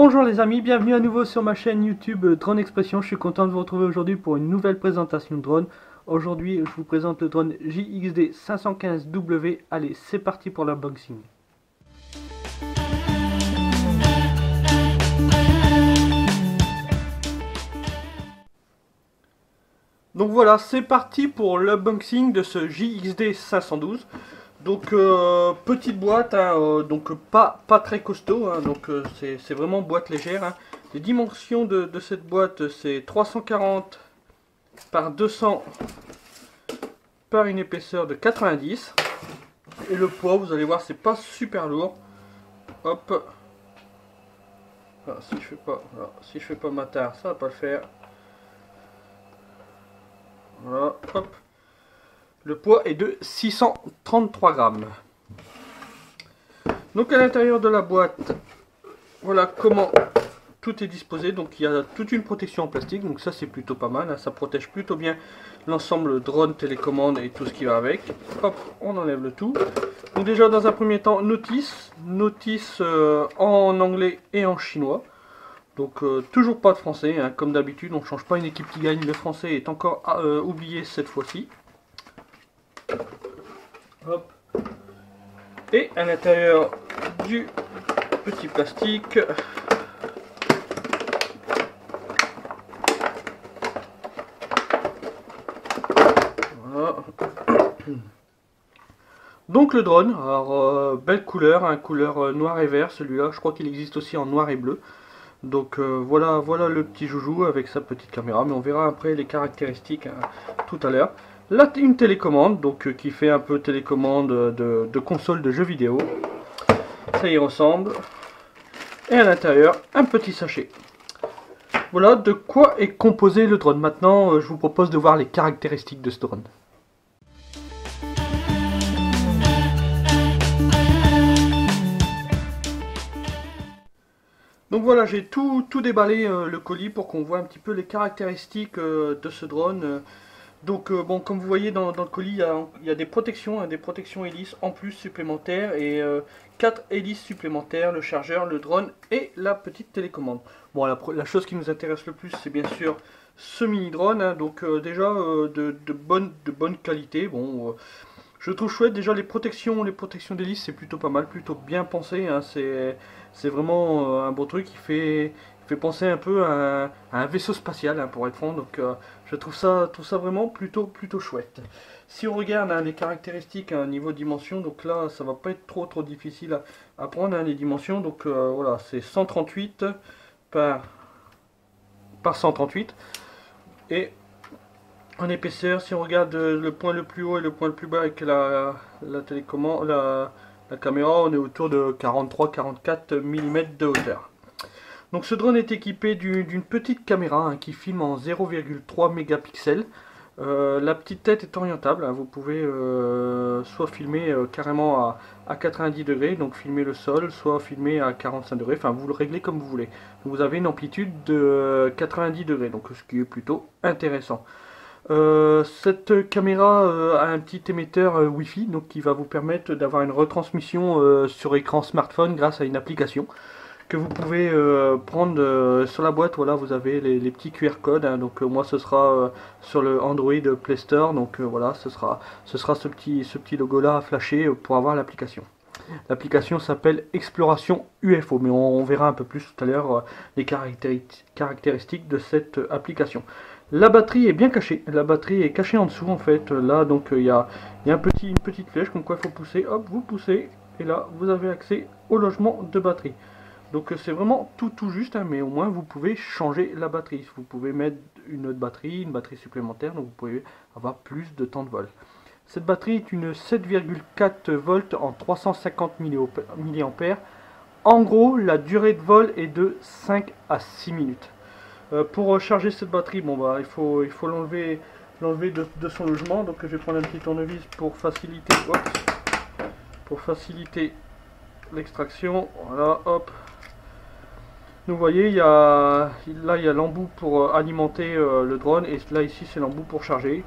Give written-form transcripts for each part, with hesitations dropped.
Bonjour les amis, bienvenue à nouveau sur ma chaîne YouTube Drone Expression. Je suis content de vous retrouver aujourd'hui pour une nouvelle présentation de drone. Aujourd'hui, je vous présente le drone JXD 515W. Allez, c'est parti pour l'unboxing. Donc voilà, c'est parti pour l'unboxing de ce JXD 512. Donc petite boîte, hein, donc pas très costaud, hein, donc c'est vraiment boîte légère. Hein. Les dimensions de cette boîte, c'est 340 par 200 par une épaisseur de 90. Et le poids, vous allez voir, c'est pas super lourd. Hop. Alors, si je fais pas ma tare, ça va pas le faire. Voilà, hop. Le poids est de 633 grammes. Donc à l'intérieur de la boîte, voilà comment tout est disposé. Donc il y a toute une protection en plastique, donc ça c'est plutôt pas mal, hein. Ça protège plutôt bien l'ensemble drone, télécommande et tout ce qui va avec. Hop, on enlève le tout. Donc déjà dans un premier temps, notice en anglais et en chinois. Donc toujours pas de français, hein, comme d'habitude, on ne change pas une équipe qui gagne. Le français est encore oublié cette fois-ci. Hop. Et à l'intérieur du petit plastique, voilà. Donc le drone, alors belle couleur, hein, couleur noir et vert, celui-là, je crois qu'il existe aussi en noir et bleu. Donc voilà le petit joujou avec sa petite caméra, mais on verra après les caractéristiques, hein, tout à l'heure. Là, une télécommande, donc qui fait un peu télécommande de console de jeux vidéo. Ça y ressemble. Et à l'intérieur, un petit sachet. Voilà de quoi est composé le drone. Maintenant, je vous propose de voir les caractéristiques de ce drone. Donc voilà, j'ai tout déballé le colis pour qu'on voit un petit peu les caractéristiques de ce drone. Donc bon, comme vous voyez dans le colis, il y a des protections, hein, des protections hélices en plus supplémentaires et 4 hélices supplémentaires, le chargeur, le drone et la petite télécommande. Bon, la chose qui nous intéresse le plus, c'est bien sûr ce mini drone, hein, donc déjà de bonne qualité. Bon, je trouve chouette déjà les protections d'hélice, c'est plutôt pas mal, plutôt bien pensé, hein, c'est vraiment un beau truc qui fait penser un peu à un vaisseau spatial, hein, pour être franc. Donc je trouve ça vraiment plutôt chouette. Si on regarde, hein, les caractéristiques, hein, niveau dimension, donc là ça va pas être trop difficile à prendre, hein, les dimensions. Donc voilà, c'est 138 par 138. Et en épaisseur, si on regarde le point le plus haut et le point le plus bas avec la télécommande, la caméra, on est autour de 43-44 mm de hauteur. Donc ce drone est équipé d'une petite caméra, hein, qui filme en 0,3 mégapixels. La petite tête est orientable, hein, vous pouvez soit filmer carrément à 90 degrés, donc filmer le sol, soit filmer à 45 degrés, enfin vous le réglez comme vous voulez. Donc, vous avez une amplitude de 90 degrés, donc ce qui est plutôt intéressant. Cette caméra a un petit émetteur Wi-Fi, donc qui va vous permettre d'avoir une retransmission sur écran smartphone grâce à une application que vous pouvez prendre sur la boîte. Voilà, vous avez les petits QR codes, hein, donc moi ce sera sur le Android Play Store, donc voilà, ce sera ce petit logo là flashé pour avoir l'application. L'application s'appelle Exploration UFO, mais on verra un peu plus tout à l'heure les caractéristiques de cette application. La batterie est bien cachée, la batterie est cachée en dessous en fait, là donc il y a une petite flèche comme quoi il faut pousser, hop, vous poussez, et là vous avez accès au logement de batterie. Donc c'est vraiment tout juste, hein, mais au moins vous pouvez changer la batterie. Vous pouvez mettre une autre batterie, une batterie supplémentaire, donc vous pouvez avoir plus de temps de vol. Cette batterie est une 7,4 volts en 350 mAh. En gros, la durée de vol est de 5 à 6 minutes. Pour charger cette batterie, bon bah il faut l'enlever de son logement. Donc je vais prendre un petit tournevis pour faciliter l'extraction. Voilà, hop. Vous voyez, là il y a l'embout pour alimenter le drone, et là ici c'est l'embout pour charger.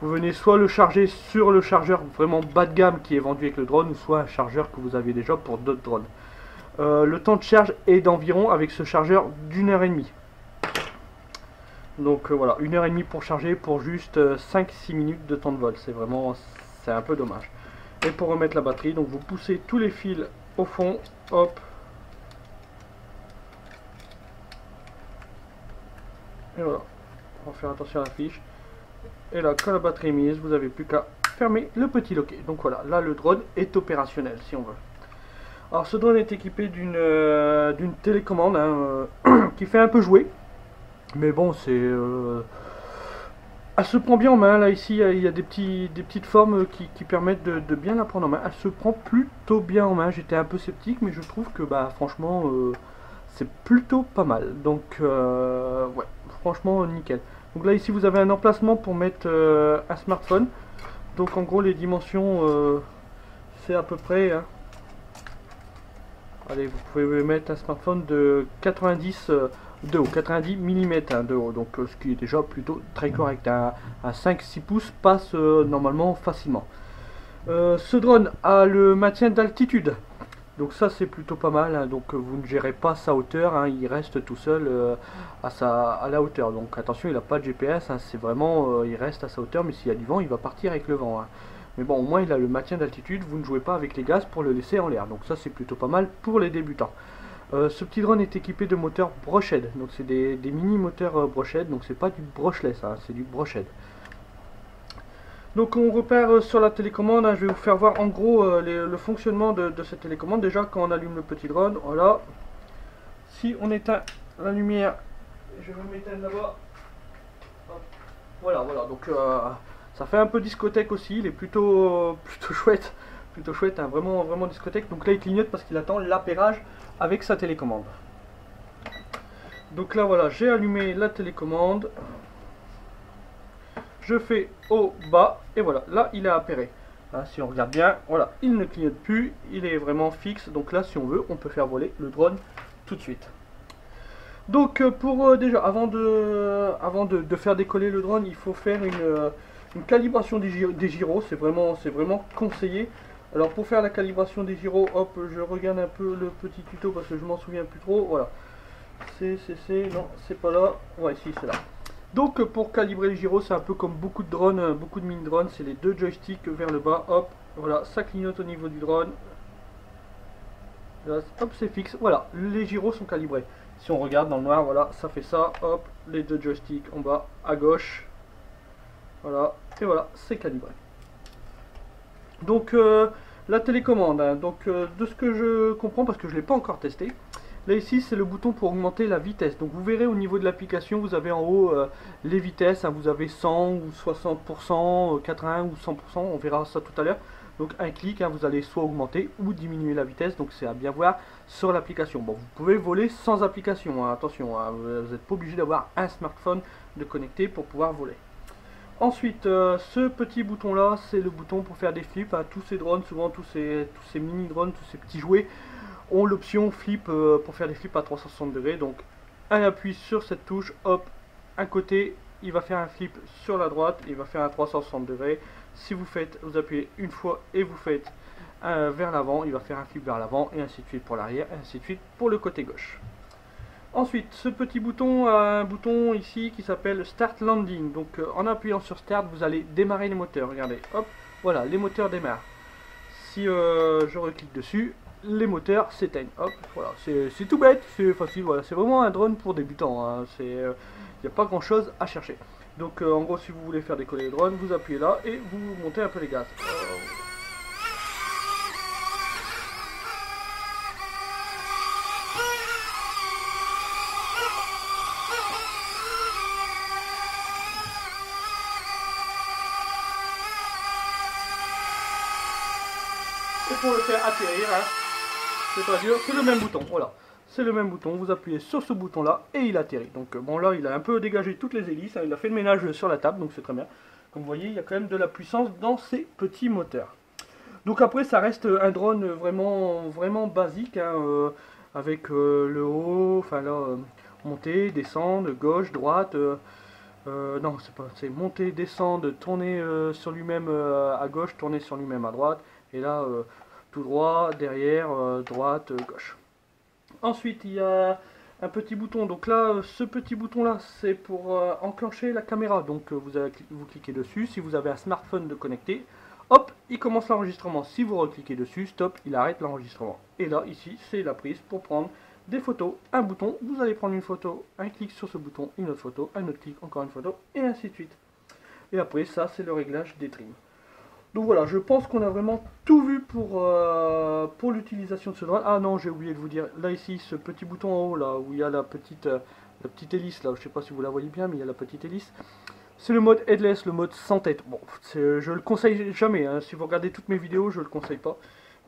Vous venez soit le charger sur le chargeur vraiment bas de gamme qui est vendu avec le drone, ou soit un chargeur que vous avez déjà pour d'autres drones. Le temps de charge est d'environ, avec ce chargeur, d'1 h 30. Donc voilà, 1 h 30 pour charger pour juste 5-6 minutes de temps de vol. C'est un peu dommage. Et pour remettre la batterie, donc vous poussez tous les fils au fond, hop. Et voilà, on va faire attention à la fiche. Et là, quand la batterie est mise, vous n'avez plus qu'à fermer le petit loquet. Donc voilà, là le drone est opérationnel si on veut. Alors ce drone est équipé d'une télécommande qui fait un peu jouer. Mais bon, elle se prend bien en main. Là ici, il y a des petites formes qui permettent de bien la prendre en main. Elle se prend plutôt bien en main. J'étais un peu sceptique, mais je trouve que bah franchement, c'est plutôt pas mal. Donc ouais, franchement nickel. Donc là ici, vous avez un emplacement pour mettre un smartphone. Donc en gros, les dimensions, c'est à peu près... hein. Allez, vous pouvez mettre un smartphone de 90 de haut, 90 mm de haut, donc ce qui est déjà plutôt très correct. Un 5-6 pouces passe normalement facilement. Ce drone a le maintien d'altitude, donc ça c'est plutôt pas mal, hein. Donc vous ne gérez pas sa hauteur, hein, il reste tout seul à la hauteur. Donc attention, il n'a pas de GPS, hein, c'est vraiment, il reste à sa hauteur, mais s'il y a du vent, il va partir avec le vent, hein. Mais bon, au moins il a le maintien d'altitude, vous ne jouez pas avec les gaz pour le laisser en l'air. Donc ça c'est plutôt pas mal pour les débutants. Ce petit drone est équipé de moteurs Brochead. Donc c'est des mini moteurs Brochead, donc c'est pas du brushless, hein, c'est du Brochead. Donc on repère sur la télécommande, hein, je vais vous faire voir en gros le fonctionnement de cette télécommande. Déjà quand on allume le petit drone, voilà. Si on éteint la lumière, je vais m'éteindre là-bas. Voilà, donc ça fait un peu discothèque aussi, il est plutôt chouette, hein, vraiment discothèque. Donc là il clignote parce qu'il attend l'appairage avec sa télécommande. Donc là voilà, j'ai allumé la télécommande, je fais au bas et voilà, là il est appairé. Hein, si on regarde bien, voilà, il ne clignote plus, il est vraiment fixe. Donc là si on veut, on peut faire voler le drone tout de suite. Donc pour déjà, avant de faire décoller le drone, il faut faire une calibration des gyros, c'est vraiment conseillé. Alors pour faire la calibration des gyros, hop, je regarde un peu le petit tuto parce que je m'en souviens plus trop. Voilà, non, c'est pas là. Ouais, si, c'est là. Donc pour calibrer les gyros, c'est un peu comme beaucoup de drones, beaucoup de mini drones, c'est les deux joysticks vers le bas. Hop, voilà, ça clignote au niveau du drone. Là, hop, c'est fixe. Voilà, les gyros sont calibrés. Si on regarde dans le noir, voilà, ça fait ça. Hop, les deux joysticks en bas, à gauche. Voilà, et voilà, c'est calibré. Donc la télécommande, hein, donc de ce que je comprends, parce que je ne l'ai pas encore testé, là ici c'est le bouton pour augmenter la vitesse. Donc vous verrez au niveau de l'application, vous avez en haut les vitesses, hein, vous avez 100 ou 60%, 80 ou 100%, on verra ça tout à l'heure. Donc un clic, hein, vous allez soit augmenter ou diminuer la vitesse, donc c'est à bien voir sur l'application. Bon, vous pouvez voler sans application, hein, attention, hein, vous n'êtes pas obligé d'avoir un smartphone de connecté pour pouvoir voler. Ensuite, ce petit bouton là, c'est le bouton pour faire des flips, hein. Tous ces drones, souvent tous ces mini drones, tous ces petits jouets ont l'option flip pour faire des flips à 360 degrés. Donc un appui sur cette touche, hop, un côté, il va faire un flip sur la droite, il va faire un 360 degrés. Si vous appuyez une fois et vous faites vers l'avant, il va faire un flip vers l'avant et ainsi de suite pour l'arrière et ainsi de suite pour le côté gauche. Ensuite, ce petit bouton a un bouton ici qui s'appelle Start Landing. Donc en appuyant sur Start, vous allez démarrer les moteurs. Regardez, hop, voilà, les moteurs démarrent. Si je reclique dessus, les moteurs s'éteignent. Hop, voilà, c'est tout bête, c'est facile. Voilà, c'est vraiment un drone pour débutants, hein. Il n'y a pas grand chose à chercher. Donc en gros, si vous voulez faire décoller le drone, vous appuyez là et vous montez un peu les gaz. Et pour le faire atterrir, hein, c'est pas dur, c'est le même bouton, voilà. C'est le même bouton, vous appuyez sur ce bouton là et il atterrit. Donc bon là il a un peu dégagé toutes les hélices, hein, il a fait le ménage sur la table, donc c'est très bien. Comme vous voyez, il y a quand même de la puissance dans ces petits moteurs. Donc après ça reste un drone vraiment basique, hein, avec le haut, enfin là, monter, descendre, gauche, droite, non c'est monter, descendre, tourner sur lui-même à gauche, tourner sur lui-même à droite, et là tout droit, derrière, droite, gauche. Ensuite, il y a un petit bouton. Donc là, ce petit bouton-là, c'est pour enclencher la caméra. Donc vous cliquez dessus. Si vous avez un smartphone de connecté, hop, il commence l'enregistrement. Si vous recliquez dessus, stop, il arrête l'enregistrement. Et là, ici, c'est la prise pour prendre des photos. Un bouton, vous allez prendre une photo, un clic sur ce bouton, une autre photo, un autre clic, encore une photo, et ainsi de suite. Et après, ça, c'est le réglage des trims. Donc voilà, je pense qu'on a vraiment tout vu pour l'utilisation de ce drone. Ah non, j'ai oublié de vous dire, là ici, ce petit bouton en haut, là, où il y a la petite hélice, là, je sais pas si vous la voyez bien, mais il y a la petite hélice. C'est le mode headless, le mode sans tête. Bon, je le conseille jamais, hein. Si vous regardez toutes mes vidéos, je le conseille pas.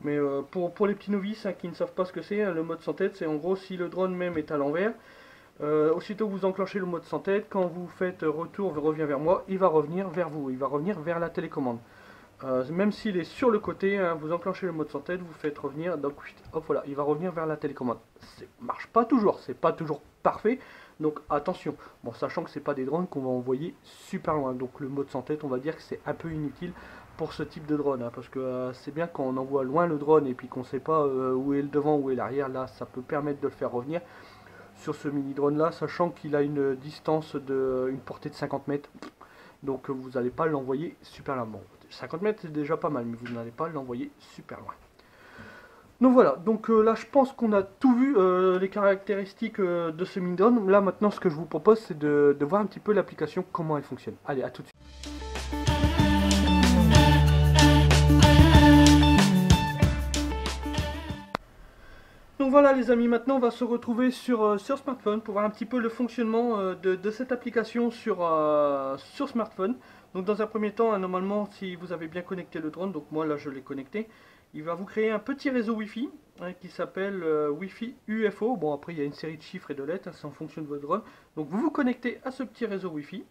Mais pour les petits novices hein, qui ne savent pas ce que c'est, hein, le mode sans tête, c'est en gros si le drone même est à l'envers. Aussitôt que vous enclenchez le mode sans tête, quand vous faites retour, revient vers moi, il va revenir vers vous, il va revenir vers la télécommande. Même s'il est sur le côté, hein, vous enclenchez le mode sans tête, vous faites revenir, donc hop voilà, il va revenir vers la télécommande. Ça marche pas toujours, c'est pas toujours parfait, donc attention. Bon, sachant que c'est pas des drones qu'on va envoyer super loin, donc le mode sans tête, on va dire que c'est un peu inutile pour ce type de drone, hein, parce que c'est bien quand on envoie loin le drone et puis qu'on sait pas où est le devant, où est l'arrière, là ça peut permettre de le faire revenir. Sur ce mini drone là, sachant qu'il a une distance une portée de 50 mètres, donc vous n'allez pas l'envoyer super loin. Bon, 50 mètres c'est déjà pas mal, mais vous n'allez pas l'envoyer super loin. Donc voilà, donc là je pense qu'on a tout vu, les caractéristiques de ce mini drone. Là maintenant ce que je vous propose c'est de voir un petit peu l'application, comment elle fonctionne. Allez, à tout de suite. Donc voilà les amis, maintenant on va se retrouver sur smartphone pour voir un petit peu le fonctionnement de cette application sur smartphone. Donc dans un premier temps, hein, normalement si vous avez bien connecté le drone, donc moi là je l'ai connecté, il va vous créer un petit réseau Wi-Fi hein, qui s'appelle Wi-Fi UFO. Bon après il y a une série de chiffres et de lettres, hein, c'est en fonction de votre drone. Donc vous vous connectez à ce petit réseau Wi-Fi.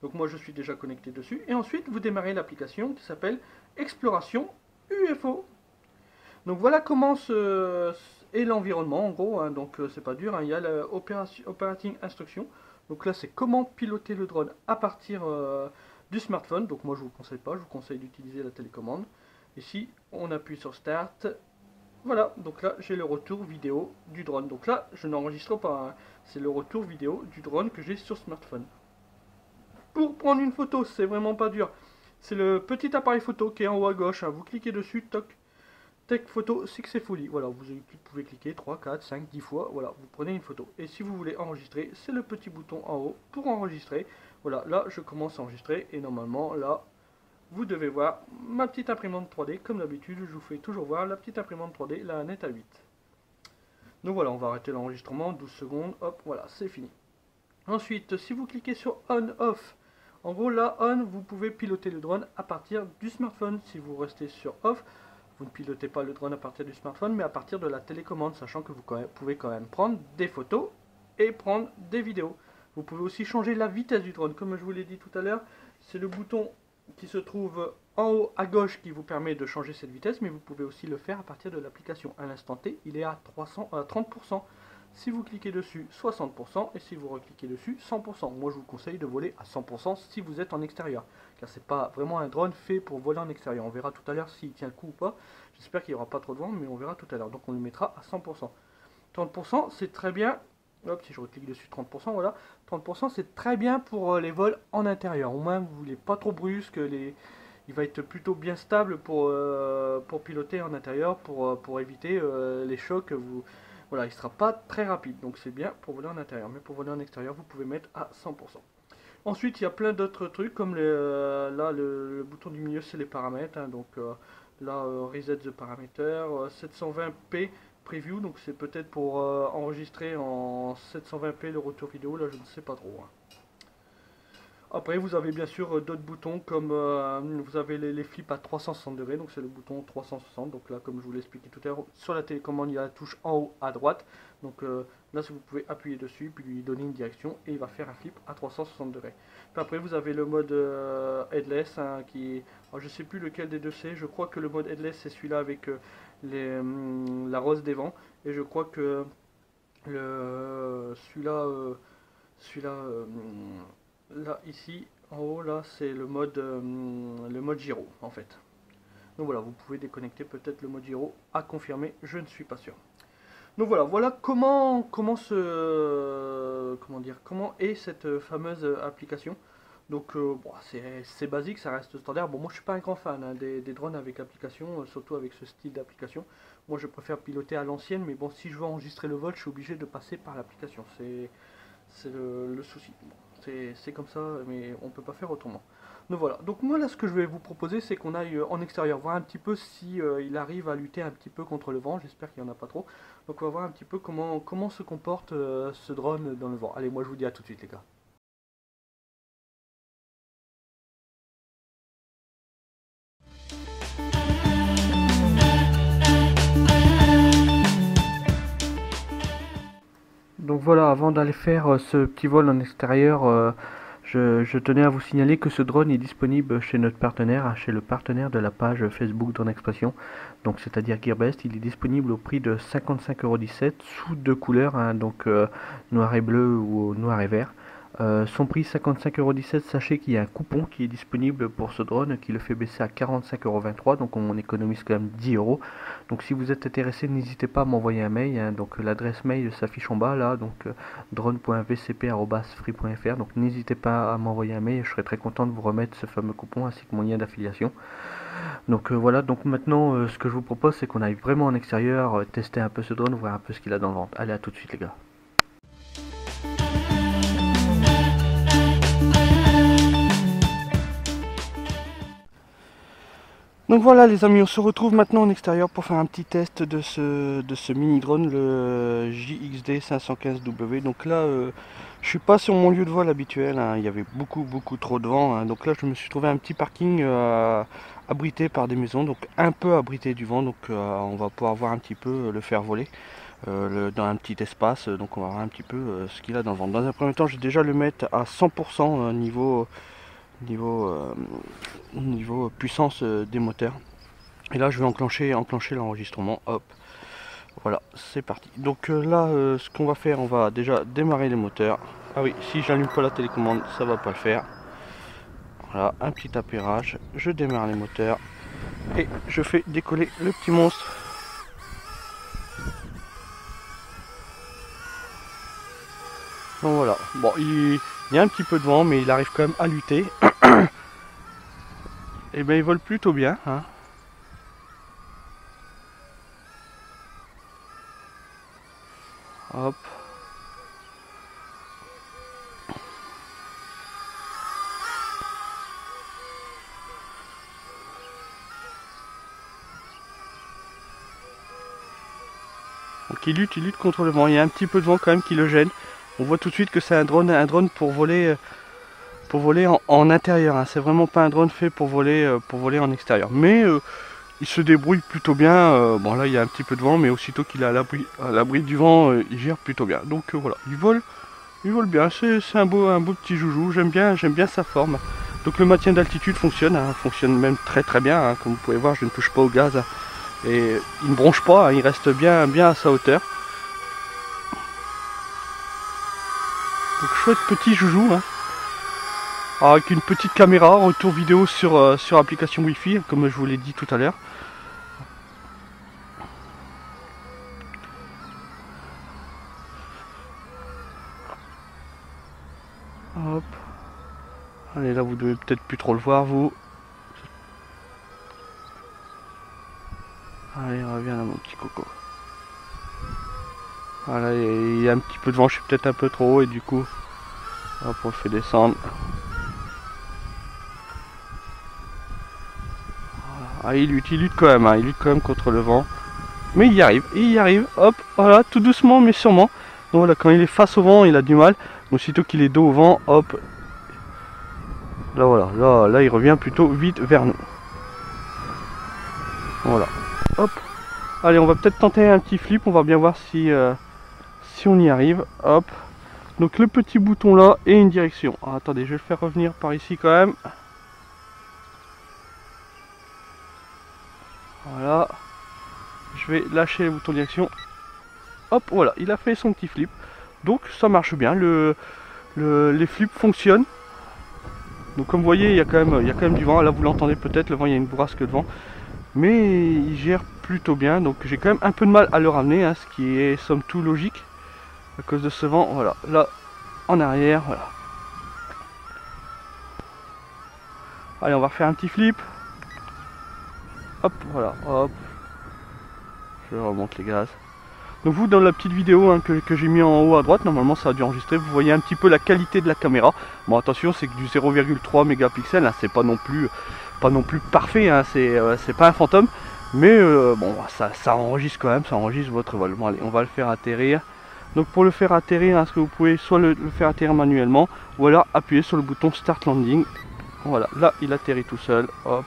Donc moi je suis déjà connecté dessus. Et ensuite vous démarrez l'application qui s'appelle Exploration UFO. Donc voilà comment est l'environnement en gros, hein, donc c'est pas dur, hein, il y a l'operating instruction. Donc là c'est comment piloter le drone à partir du smartphone. Donc moi je vous conseille pas, je vous conseille d'utiliser la télécommande. Ici on appuie sur Start. Voilà, donc là j'ai le retour vidéo du drone. Donc là je n'enregistre pas, hein, c'est le retour vidéo du drone que j'ai sur smartphone. Pour prendre une photo, c'est vraiment pas dur. C'est le petit appareil photo qui est en haut à gauche, hein, vous cliquez dessus, toc. Take photo successfully. Voilà, vous pouvez cliquer 3, 4, 5, 10 fois. Voilà, vous prenez une photo. Et si vous voulez enregistrer, c'est le petit bouton en haut pour enregistrer. Voilà, là, je commence à enregistrer. Et normalement, là, vous devez voir ma petite imprimante 3D. Comme d'habitude, je vous fais toujours voir la petite imprimante 3D, la Net A8. Donc voilà, on va arrêter l'enregistrement. 12 secondes. Hop, voilà, c'est fini. Ensuite, si vous cliquez sur On, Off, en gros, là, On, vous pouvez piloter le drone à partir du smartphone. Si vous restez sur Off, vous ne pilotez pas le drone à partir du smartphone, mais à partir de la télécommande, sachant que vous pouvez quand même prendre des photos et prendre des vidéos. Vous pouvez aussi changer la vitesse du drone. Comme je vous l'ai dit tout à l'heure, c'est le bouton qui se trouve en haut à gauche qui vous permet de changer cette vitesse, mais vous pouvez aussi le faire à partir de l'application. À l'instant T, il est à 30%. Si vous cliquez dessus, 60%, et si vous recliquez dessus, 100%. Moi, je vous conseille de voler à 100% si vous êtes en extérieur, car c'est pas vraiment un drone fait pour voler en extérieur. On verra tout à l'heure s'il tient le coup ou pas. J'espère qu'il n'y aura pas trop de vent, mais on verra tout à l'heure. Donc, on le mettra à 100%. 30%, c'est très bien. Hop, si je reclique dessus, 30%, voilà. 30%, c'est très bien pour les vols en intérieur. Au moins, vous voulez pas trop brusque. Il va être plutôt bien stable pour piloter en intérieur, pour éviter les chocs. Voilà, il ne sera pas très rapide, donc c'est bien pour voler en intérieur. Mais pour voler en extérieur, vous pouvez mettre à 100%. Ensuite, il y a plein d'autres trucs, comme là, le bouton du milieu, c'est les paramètres. Hein, donc là, Reset the Parameter, 720p Preview, donc c'est peut-être pour enregistrer en 720p le retour vidéo, là je ne sais pas trop. Hein. Après, vous avez bien sûr d'autres boutons comme vous avez les flips à 360 degrés, donc c'est le bouton 360. Donc là, comme je vous l'ai expliqué tout à l'heure, sur la télécommande, il y a la touche en haut à droite. Donc là, vous pouvez appuyer dessus, puis lui donner une direction et il va faire un flip à 360 degrés. Puis après, vous avez le mode headless hein, qui. Alors, je ne sais plus lequel des deux c'est. Je crois que le mode headless c'est celui-là avec la rose des vents. Et je crois que celui-là. Là, ici, en haut, là, c'est le mode gyro, en fait. Donc voilà, vous pouvez déconnecter peut-être le mode gyro à confirmer, je ne suis pas sûr. Donc voilà comment est cette fameuse application. Donc bon, c'est basique, ça reste standard. Bon, moi je suis pas un grand fan hein, des drones avec application, surtout avec ce style d'application. Moi je préfère piloter à l'ancienne, mais bon, si je veux enregistrer le vol, je suis obligé de passer par l'application. C'est le souci. Bon, c'est comme ça, mais on peut pas faire autrement. Donc voilà. Donc moi là, ce que je vais vous proposer, c'est qu'on aille en extérieur, voir un petit peu si il arrive à lutter un petit peu contre le vent. J'espère qu'il n'y en a pas trop. Donc on va voir un petit peu comment se comporte ce drone dans le vent. Allez, moi je vous dis à tout de suite les gars. Donc voilà, avant d'aller faire ce petit vol en extérieur, je tenais à vous signaler que ce drone est disponible chez notre partenaire, hein, chez le partenaire de la page Facebook Drone Expression, donc c'est-à-dire Gearbest. Il est disponible au prix de 55,17 € sous deux couleurs, hein, donc noir et bleu ou noir et vert. Son prix 55,17 €, sachez qu'il y a un coupon qui est disponible pour ce drone qui le fait baisser à 45,23 €, donc on économise quand même 10 €. Donc si vous êtes intéressé, n'hésitez pas à m'envoyer un mail, hein. Donc l'adresse mail s'affiche en bas là, donc drone.vcp@free.fr, donc n'hésitez pas à m'envoyer un mail, je serai très content de vous remettre ce fameux coupon ainsi que mon lien d'affiliation. Donc voilà, donc maintenant ce que je vous propose, c'est qu'on aille vraiment en extérieur, tester un peu ce drone, voir un peu ce qu'il a dans le ventre. Allez, à tout de suite les gars. Donc voilà les amis, on se retrouve maintenant en extérieur pour faire un petit test de ce mini drone, le JXD 515W. Donc là, je suis pas sur mon lieu de vol habituel, hein. Il y avait beaucoup trop de vent, hein. Donc là je me suis trouvé un petit parking abrité par des maisons, donc un peu abrité du vent. Donc on va pouvoir voir un petit peu le faire voler dans un petit espace. Donc on va voir un petit peu ce qu'il a dans le ventre. Dans un premier temps, je vais déjà le mettre à 100% niveau puissance des moteurs. Et là je vais enclencher l'enregistrement. Hop, voilà, c'est parti. Donc là ce qu'on va faire, on va déjà démarrer les moteurs. Ah oui, si j'allume pas la télécommande, ça va pas le faire. Voilà, un petit appairage, je démarre les moteurs et je fais décoller le petit monstre. Donc voilà, bon, il y a un petit peu de vent, mais il arrive quand même à lutter. Et bien il vole plutôt bien, hein. Hop. Donc il lutte contre le vent. Il y a un petit peu de vent quand même qui le gêne. On voit tout de suite que c'est un drone pour voler en intérieur, hein. C'est vraiment pas un drone fait pour voler en extérieur. Mais il se débrouille plutôt bien. Bon là il y a un petit peu de vent, mais aussitôt qu'il est à l'abri du vent, il gère plutôt bien. Donc voilà, il vole bien. C'est un beau petit joujou. J'aime bien sa forme. Donc le maintien d'altitude fonctionne, hein, fonctionne même très bien, hein. Comme vous pouvez voir, je ne touche pas au gaz, hein. Et il ne bronche pas, hein, il reste bien à sa hauteur. Donc chouette petit joujou, hein. Avec une petite caméra, retour vidéo sur application Wi-Fi, comme je vous l'ai dit tout à l'heure. Hop. Allez, là vous devez peut-être plus trop le voir, vous. Allez, reviens là mon petit coco. Voilà, il y a un petit peu de vent, je suis peut-être un peu trop haut et du coup, hop, on le fait descendre. Ah, il lutte quand même, hein, il lutte quand même contre le vent. Mais il y arrive, hop, voilà, tout doucement mais sûrement. Donc voilà, quand il est face au vent, il a du mal. Mais aussitôt qu'il est dos au vent, hop. Là voilà, là il revient plutôt vite vers nous. Voilà, hop. Allez, on va peut-être tenter un petit flip, on va bien voir si on y arrive. Hop. Donc le petit bouton là et une direction. Ah, attendez, je vais le faire revenir par ici quand même. Voilà. Je vais lâcher le bouton direction. Hop, voilà, il a fait son petit flip. Donc ça marche bien, les flips fonctionnent. Donc comme vous voyez, il y a quand même du vent. Là vous l'entendez peut-être, le vent, il y a une bourrasque de vent. Mais il gère plutôt bien. Donc j'ai quand même un peu de mal à le ramener, hein, ce qui est somme toute logique à cause de ce vent. Voilà, là en arrière, voilà. Allez, on va refaire un petit flip. Hop, voilà, hop. Je remonte les gaz. Donc vous, dans la petite vidéo, hein, que j'ai mis en haut à droite, normalement ça a dû enregistrer, vous voyez un petit peu la qualité de la caméra. Bon, attention, c'est que du 0,3 mégapixels, hein, c'est pas non plus parfait, hein, c'est pas un fantôme. Mais bon, ça enregistre quand même, ça enregistre votre vol. Bon, allez, on va le faire atterrir. Donc pour le faire atterrir, hein, ce que vous pouvez soit le faire atterrir manuellement, ou alors appuyer sur le bouton Start Landing. Voilà, là il atterrit tout seul, hop.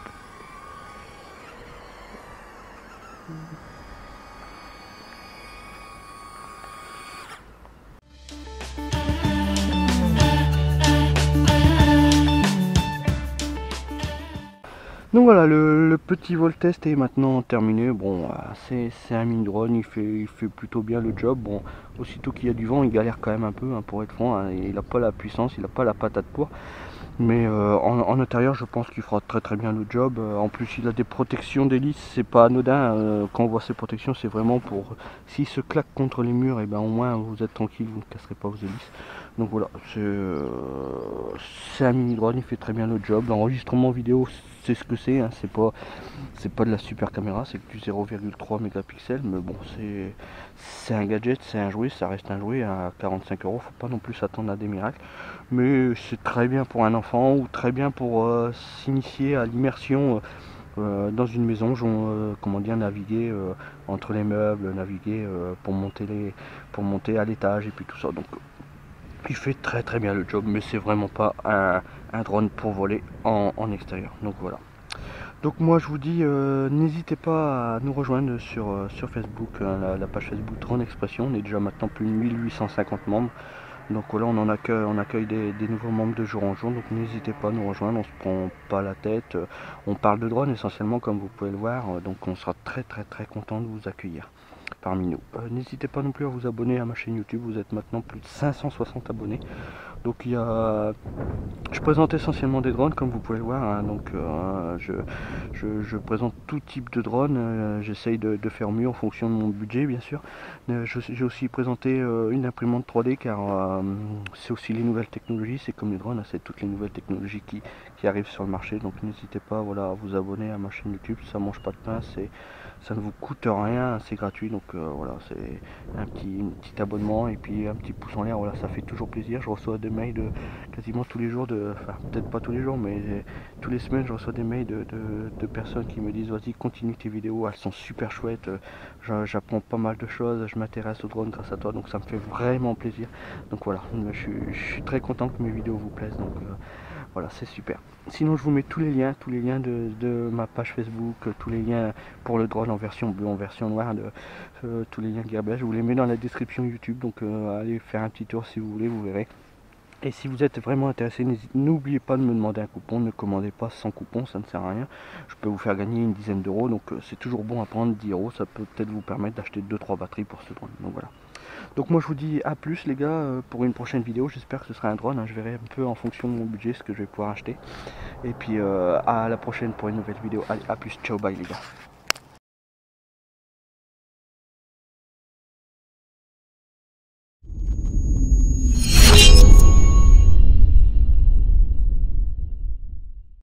Donc voilà, le petit vol test est maintenant terminé. Bon, c'est un mini drone, il fait plutôt bien le job. Bon, aussitôt qu'il y a du vent, il galère quand même un peu, hein, pour être franc, hein, il n'a pas la puissance, il n'a pas la patate pour. Mais en intérieur, je pense qu'il fera très bien le job. En plus, il a des protections d'hélice, c'est pas anodin. Quand on voit ces protections, c'est vraiment pour, s'il se claque contre les murs, et ben au moins vous êtes tranquille, vous ne casserez pas vos hélices. Donc voilà, c'est un mini drone, il fait très bien le job. L'enregistrement vidéo, c'est ce que c'est, hein, c'est pas de la super caméra, c'est que du 0,3 mégapixels, mais bon, c'est un gadget, c'est un jouet, ça reste un jouet à 45 €, faut pas non plus s'attendre à des miracles. Mais c'est très bien pour un enfant ou très bien pour s'initier à l'immersion dans une maison, comment dire, naviguer entre les meubles, naviguer pour monter à l'étage et puis tout ça. Donc il fait très bien le job, mais c'est vraiment pas un drone pour voler en extérieur. Donc voilà. Donc moi je vous dis, n'hésitez pas à nous rejoindre sur Facebook, la page Facebook Drone Expression. On est déjà maintenant plus de 1850 membres. Donc voilà, on accueille des nouveaux membres de jour en jour. Donc n'hésitez pas à nous rejoindre, on se prend pas la tête. On parle de drone essentiellement comme vous pouvez le voir. Donc on sera très content de vous accueillir parmi nous. N'hésitez pas non plus à vous abonner à ma chaîne YouTube. Vous êtes maintenant plus de 560 abonnés. Donc je présente essentiellement des drones comme vous pouvez le voir, hein. Donc je présente tout type de drone, j'essaye de faire mieux en fonction de mon budget bien sûr. J'ai aussi présenté une imprimante 3D car c'est aussi les nouvelles technologies, c'est comme les drones, hein, c'est toutes les nouvelles technologies qui arrivent sur le marché. Donc n'hésitez pas, voilà, à vous abonner à ma chaîne YouTube, ça mange pas de pain, ça ne vous coûte rien, c'est gratuit. Donc voilà, c'est un petit abonnement et puis un petit pouce en l'air, voilà, ça fait toujours plaisir. Je reçois des mails quasiment tous les jours, enfin peut-être pas tous les jours, mais tous les semaines je reçois des mails de personnes qui me disent vas-y continue tes vidéos, elles sont super chouettes, j'apprends pas mal de choses, je m'intéresse au drone grâce à toi, donc ça me fait vraiment plaisir. Donc voilà, je suis très content que mes vidéos vous plaisent, donc voilà, c'est super. Sinon je vous mets tous les liens de ma page Facebook, tous les liens pour le drone en version bleue, en version noire, tous les liens Gearbest, je vous les mets dans la description YouTube, donc allez faire un petit tour si vous voulez, vous verrez. Et si vous êtes vraiment intéressé, n'oubliez pas de me demander un coupon, ne commandez pas sans coupon, ça ne sert à rien. Je peux vous faire gagner une dizaine d'euros, donc c'est toujours bon à prendre, 10 €, ça peut peut-être vous permettre d'acheter 2-3 batteries pour ce drone. Donc voilà. Donc moi je vous dis à plus les gars, pour une prochaine vidéo, j'espère que ce sera un drone, hein. Je verrai un peu en fonction de mon budget ce que je vais pouvoir acheter. Et puis à la prochaine pour une nouvelle vidéo. Allez, à plus, ciao, bye les gars.